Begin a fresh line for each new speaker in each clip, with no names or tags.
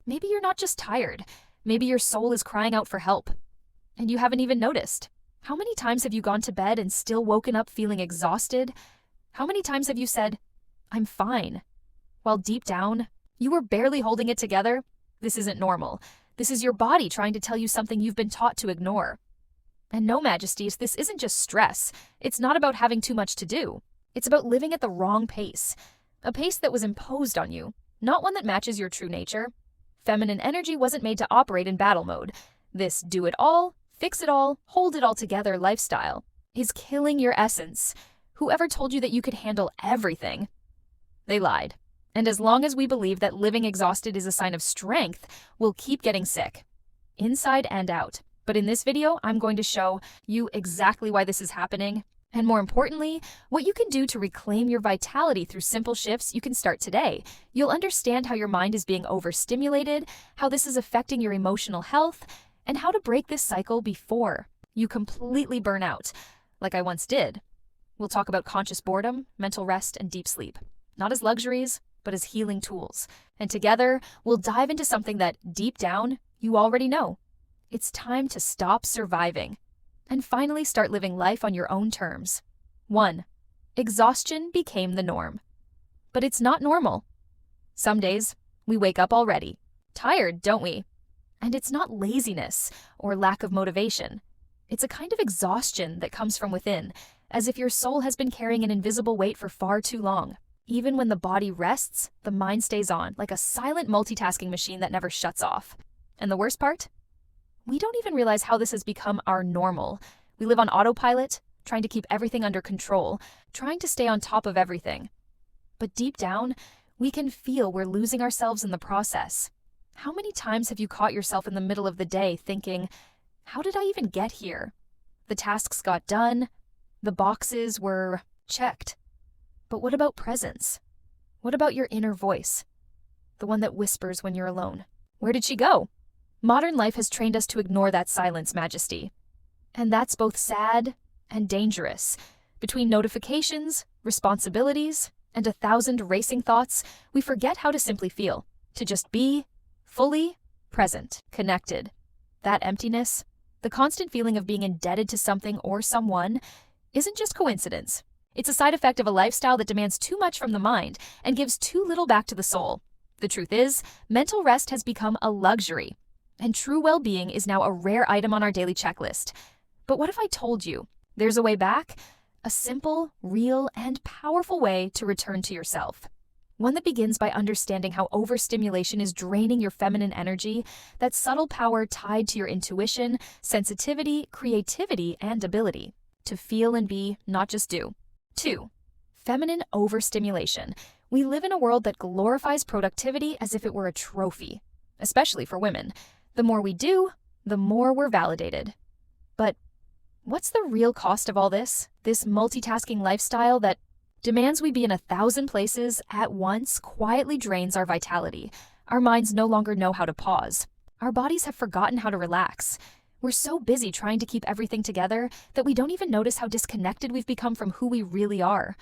Maybe you're not just tired. Maybe your soul is crying out for help, and you haven't even noticed. How many times have you gone to bed and still woken up feeling exhausted? How many times have you said, "I'm fine," while deep down, you were barely holding it together? This isn't normal. This is your body trying to tell you something you've been taught to ignore. And no, Majesties, this isn't just stress. It's not about having too much to do. It's about living at the wrong pace. A pace that was imposed on you, not one that matches your true nature. Feminine energy wasn't made to operate in battle mode. This do it all, fix it all, hold it all together lifestyle is killing your essence. Whoever told you that you could handle everything? They lied. And as long as we believe that living exhausted is a sign of strength, we'll keep getting sick, inside and out. But in this video, I'm going to show you exactly why this is happening, and more importantly, what you can do to reclaim your vitality through simple shifts you can start today. You'll understand how your mind is being overstimulated, how this is affecting your emotional health, and how to break this cycle before you completely burn out, like I once did. We'll talk about conscious boredom, mental rest, and deep sleep, not as luxuries, but as healing tools. And together, we'll dive into something that, deep down, you already know. It's time to stop surviving and finally start living life on your own terms. 1. Exhaustion became the norm. But it's not normal. Some days, we wake up already tired, don't we? And it's not laziness or lack of motivation. It's a kind of exhaustion that comes from within, as if your soul has been carrying an invisible weight for far too long. Even when the body rests, the mind stays on, like a silent multitasking machine that never shuts off. And the worst part? We don't even realize how this has become our normal. We live on autopilot, trying to keep everything under control, trying to stay on top of everything. But deep down, we can feel we're losing ourselves in the process. How many times have you caught yourself in the middle of the day thinking, how did I even get here? The tasks got done, the boxes were checked. But what about presence? What about your inner voice? The one that whispers when you're alone. Where did she go? Modern life has trained us to ignore that silence, Majesty. And that's both sad and dangerous. Between notifications, responsibilities, and 1,000 racing thoughts, we forget how to simply feel, to just be fully present, connected. That emptiness, the constant feeling of being indebted to something or someone, isn't just coincidence. It's a side effect of a lifestyle that demands too much from the mind and gives too little back to the soul. The truth is, mental rest has become a luxury, and true well-being is now a rare item on our daily checklist. But what if I told you there's a way back? A simple, real, and powerful way to return to yourself. One that begins by understanding how overstimulation is draining your feminine energy, that subtle power tied to your intuition, sensitivity, creativity, and ability to feel and be, not just do. 2. Feminine overstimulation. We live in a world that glorifies productivity as if it were a trophy, especially for women. The more we do, the more we're validated. But what's the real cost of all this? This multitasking lifestyle that demands we be in 1,000 places at once quietly drains our vitality. Our minds no longer know how to pause. Our bodies have forgotten how to relax. We're so busy trying to keep everything together that we don't even notice how disconnected we've become from who we really are.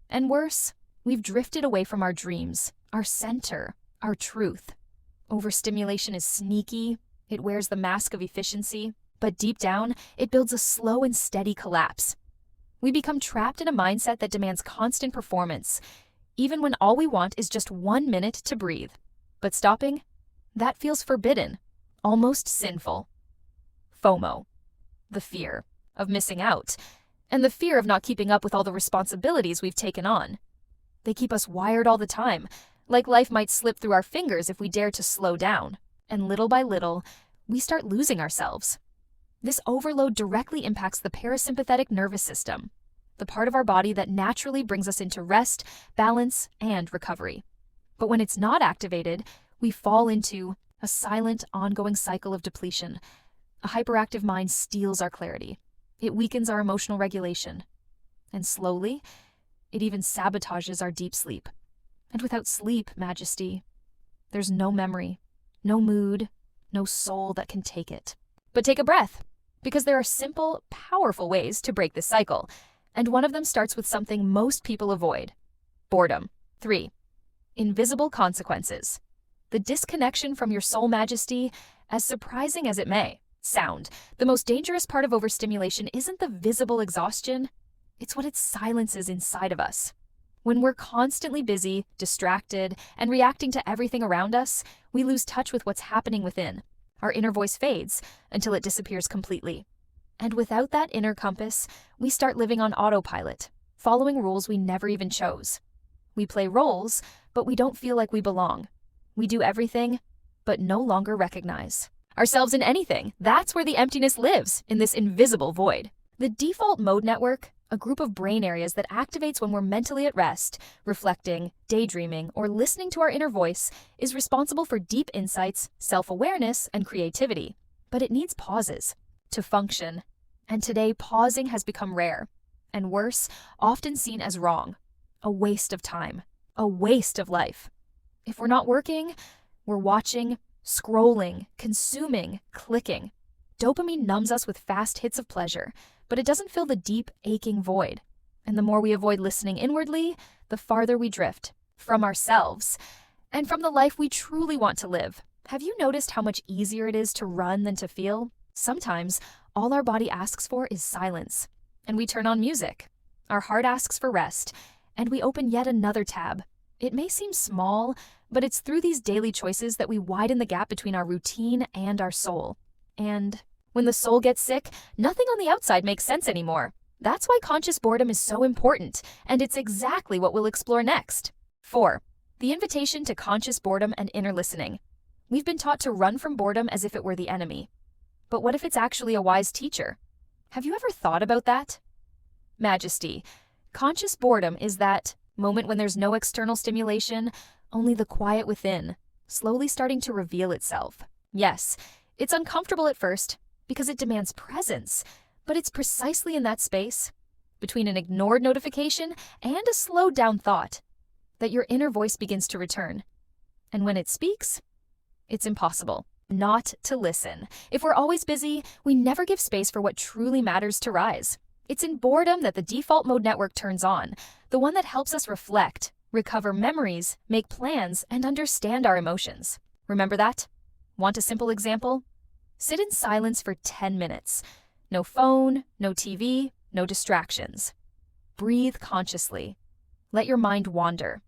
And worse, we've drifted away from our dreams, our center, our truth. Overstimulation is sneaky. It wears the mask of efficiency, but deep down, it builds a slow and steady collapse. We become trapped in a mindset that demands constant performance, even when all we want is just 1 minute to breathe. But stopping? That feels forbidden, almost sinful. FOMO, the fear of missing out, and the fear of not keeping up with all the responsibilities we've taken on. They keep us wired all the time, like life might slip through our fingers if we dare to slow down. And little by little, we start losing ourselves. This overload directly impacts the parasympathetic nervous system, the part of our body that naturally brings us into rest, balance, and recovery. But when it's not activated, we fall into a silent, ongoing cycle of depletion. A hyperactive mind steals our clarity. It weakens our emotional regulation. And slowly, it even sabotages our deep sleep. And without sleep, Majesty, there's no memory, no mood, no soul that can take it. But take a breath, because there are simple, powerful ways to break this cycle, and one of them starts with something most people avoid: boredom. 3. Invisible consequences. The disconnection from your soul, Majesty, as surprising as it may sound, the most dangerous part of overstimulation isn't the visible exhaustion, it's what it silences inside of us. When we're constantly busy, distracted, and reacting to everything around us, we lose touch with what's happening within. Our inner voice fades until it disappears completely. And without that inner compass, we start living on autopilot, following rules we never even chose. We play roles, but we don't feel like we belong. We do everything, but no longer recognize ourselves in anything. That's where the emptiness lives, in this invisible void. The default mode network, a group of brain areas that activates when we're mentally at rest, reflecting, daydreaming, or listening to our inner voice, is responsible for deep insights, self-awareness, and creativity. But it needs pauses to function. And today, pausing has become rare, and worse, often seen as wrong. A waste of time, a waste of life. If we're not working, we're watching, scrolling, consuming, clicking. Dopamine numbs us with fast hits of pleasure, but it doesn't fill the deep, aching void. And the more we avoid listening inwardly, the farther we drift from ourselves and from the life we truly want to live. Have you noticed how much easier it is to run than to feel? Sometimes, all our body asks for is silence, and we turn on music. Our heart asks for rest, and we open yet another tab. It may seem small, but it's through these daily choices that we widen the gap between our routine and our soul. And when the soul gets sick, nothing on the outside makes sense anymore. That's why conscious boredom is so important, and it's exactly what we'll explore next. 4. The invitation to conscious boredom and inner listening. We've been taught to run from boredom as if it were the enemy. But what if it's actually a wise teacher? Have you ever thought about that? Majesty, conscious boredom is that moment when there's no external stimulation, only the quiet within, slowly starting to reveal itself. Yes, it's uncomfortable at first because it demands presence, but it's precisely in that space, between an ignored notification and a slowed down thought, that your inner voice begins to return. And when it speaks, it's impossible not to listen. If we're always busy, we never give space for what truly matters to rise. It's in boredom that the default mode network turns on, the one that helps us reflect, recover memories, make plans, and understand our emotions. Remember that? Want a simple example? Sit in silence for 10 minutes. No phone, no TV, no distractions. Breathe consciously. Let your mind wander.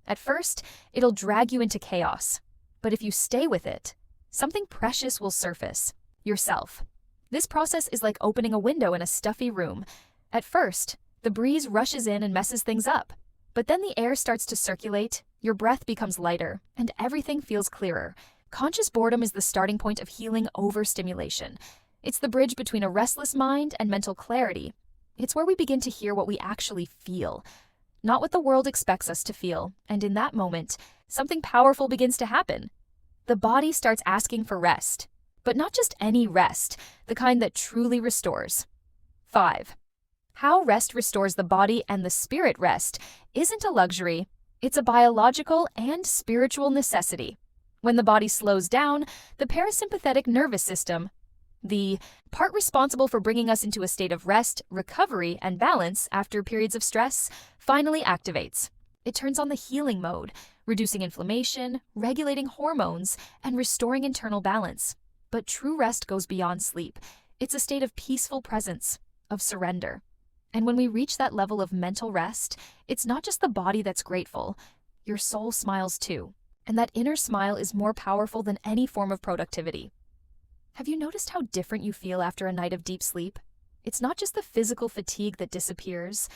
At first, it'll drag you into chaos. But if you stay with it, something precious will surface. Yourself. This process is like opening a window in a stuffy room. At first, the breeze rushes in and messes things up. But then the air starts to circulate, your breath becomes lighter, and everything feels clearer. Conscious boredom is the starting point of healing overstimulation. It's the bridge between a restless mind and mental clarity. It's where we begin to hear what we actually feel, not what the world expects us to feel. And in that moment, something powerful begins to happen. The body starts asking for rest, but not just any rest, the kind that truly restores. 5. How rest restores the body and the spirit rest isn't a luxury, it's a biological and spiritual necessity. When the body slows down, the parasympathetic nervous system, the part responsible for bringing us into a state of rest, recovery, and balance after periods of stress, finally activates. It turns on the healing mode, reducing inflammation, regulating hormones, and restoring internal balance. But true rest goes beyond sleep. It's a state of peaceful presence, of surrender. And when we reach that level of mental rest, it's not just the body that's grateful. Your soul smiles too. And that inner smile is more powerful than any form of productivity. Have you noticed how different you feel after a night of deep sleep? It's not just the physical fatigue that disappears.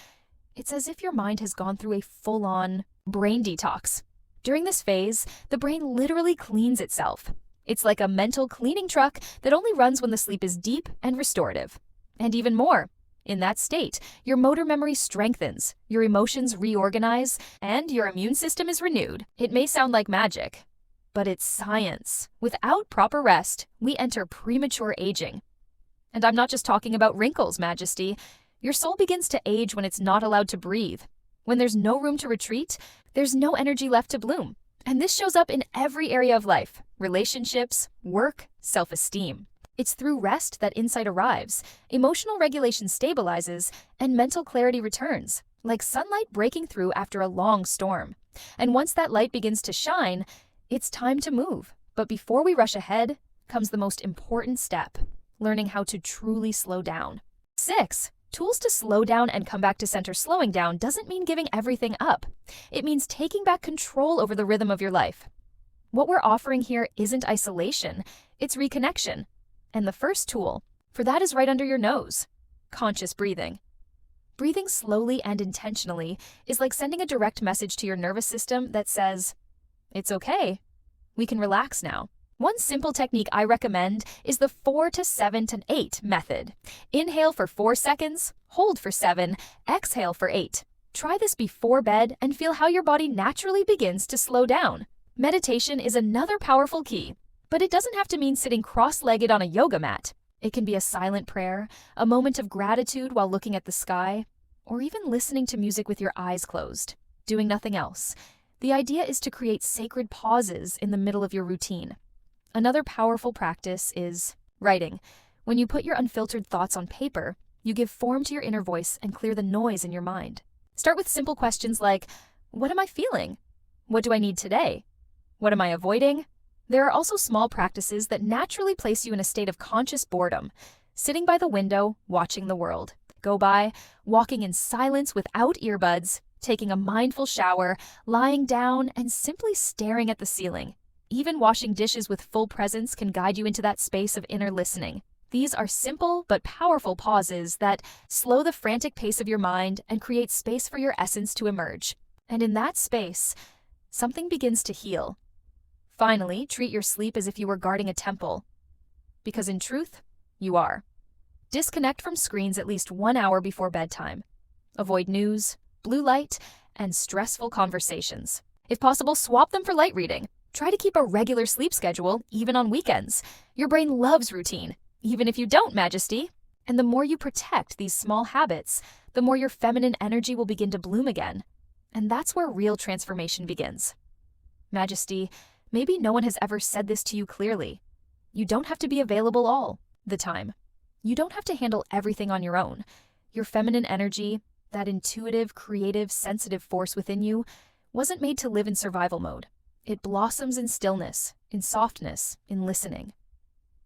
It's as if your mind has gone through a full-on brain detox. During this phase, the brain literally cleans itself. It's like a mental cleaning truck that only runs when the sleep is deep and restorative. And even more, in that state, your motor memory strengthens, your emotions reorganize, and your immune system is renewed. It may sound like magic, but it's science. Without proper rest, we enter premature aging. And I'm not just talking about wrinkles, Majesty. Your soul begins to age when it's not allowed to breathe. When there's no room to retreat, there's no energy left to bloom. And this shows up in every area of life: relationships, work, self-esteem. It's through rest that insight arrives, emotional regulation stabilizes, and mental clarity returns, like sunlight breaking through after a long storm. And once that light begins to shine, It's time to move. But before we rush ahead comes the most important step, learning how to truly slow down. 6. Tools to slow down and come back to center. Slowing down doesn't mean giving everything up. It means taking back control over the rhythm of your life. What we're offering here isn't isolation, it's reconnection. And the first tool for that is right under your nose: conscious breathing. Breathing slowly and intentionally is like sending a direct message to your nervous system that says, "It's okay. We can relax now." One simple technique I recommend is the 4 to 7 to 8 method. Inhale for 4 seconds, hold for 7, exhale for 8. Try this before bed and feel how your body naturally begins to slow down. Meditation is another powerful key, but it doesn't have to mean sitting cross-legged on a yoga mat. It can be a silent prayer, a moment of gratitude while looking at the sky, or even listening to music with your eyes closed, doing nothing else. The idea is to create sacred pauses in the middle of your routine. Another powerful practice is writing. When you put your unfiltered thoughts on paper, you give form to your inner voice and clear the noise in your mind. Start with simple questions like, what am I feeling? What do I need today? What am I avoiding? There are also small practices that naturally place you in a state of conscious boredom. Sitting by the window, watching the world go by, walking in silence without earbuds, taking a mindful shower, lying down, and simply staring at the ceiling. Even washing dishes with full presence can guide you into that space of inner listening. These are simple but powerful pauses that slow the frantic pace of your mind and create space for your essence to emerge. And in that space, something begins to heal. Finally, treat your sleep as if you were guarding a temple, because in truth, you are. Disconnect from screens at least 1 hour before bedtime. Avoid news, blue light, and stressful conversations. If possible, swap them for light reading. Try to keep a regular sleep schedule, even on weekends. Your brain loves routine, even if you don't, Majesty. And the more you protect these small habits, the more your feminine energy will begin to bloom again. And that's where real transformation begins. Majesty, maybe no one has ever said this to you clearly. You don't have to be available all the time. You don't have to handle everything on your own. Your feminine energy, that intuitive, creative, sensitive force within you, wasn't made to live in survival mode. It blossoms in stillness, in softness, in listening.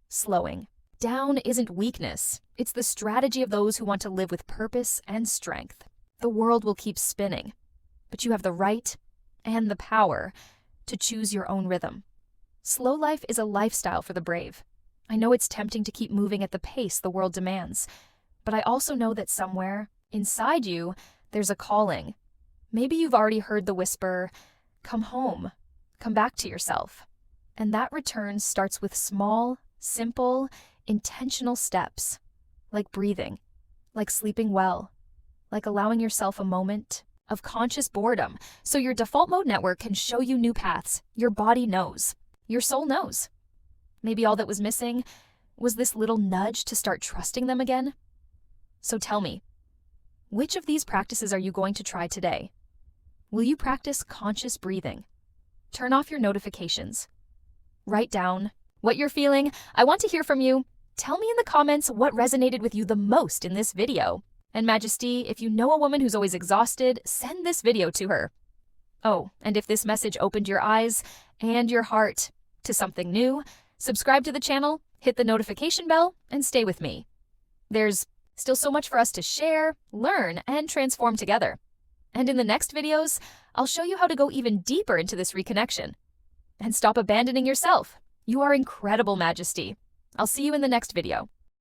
Slowing down isn't weakness. It's the strategy of those who want to live with purpose and strength. The world will keep spinning, but you have the right and the power to choose your own rhythm. Slow life is a lifestyle for the brave. I know it's tempting to keep moving at the pace the world demands, but I also know that somewhere inside you, there's a calling. Maybe you've already heard the whisper, "Come home, come back to yourself." And that return starts with small, simple, intentional steps, like breathing, like sleeping well, like allowing yourself a moment of conscious boredom so your default mode network can show you new paths. Your body knows. Your soul knows. Maybe all that was missing was this little nudge to start trusting them again. So tell me, which of these practices are you going to try today? Will you practice conscious breathing? Turn off your notifications. Write down what you're feeling. I want to hear from you. Tell me in the comments what resonated with you the most in this video. And Majesty, if you know a woman who's always exhausted, send this video to her. Oh, and if this message opened your eyes and your heart to something new, subscribe to the channel, hit the notification bell, and stay with me. There's still so much for us to share, learn, and transform together. And in the next videos, I'll show you how to go even deeper into this reconnection. And stop abandoning yourself. You are incredible, Majesty. I'll see you in the next video.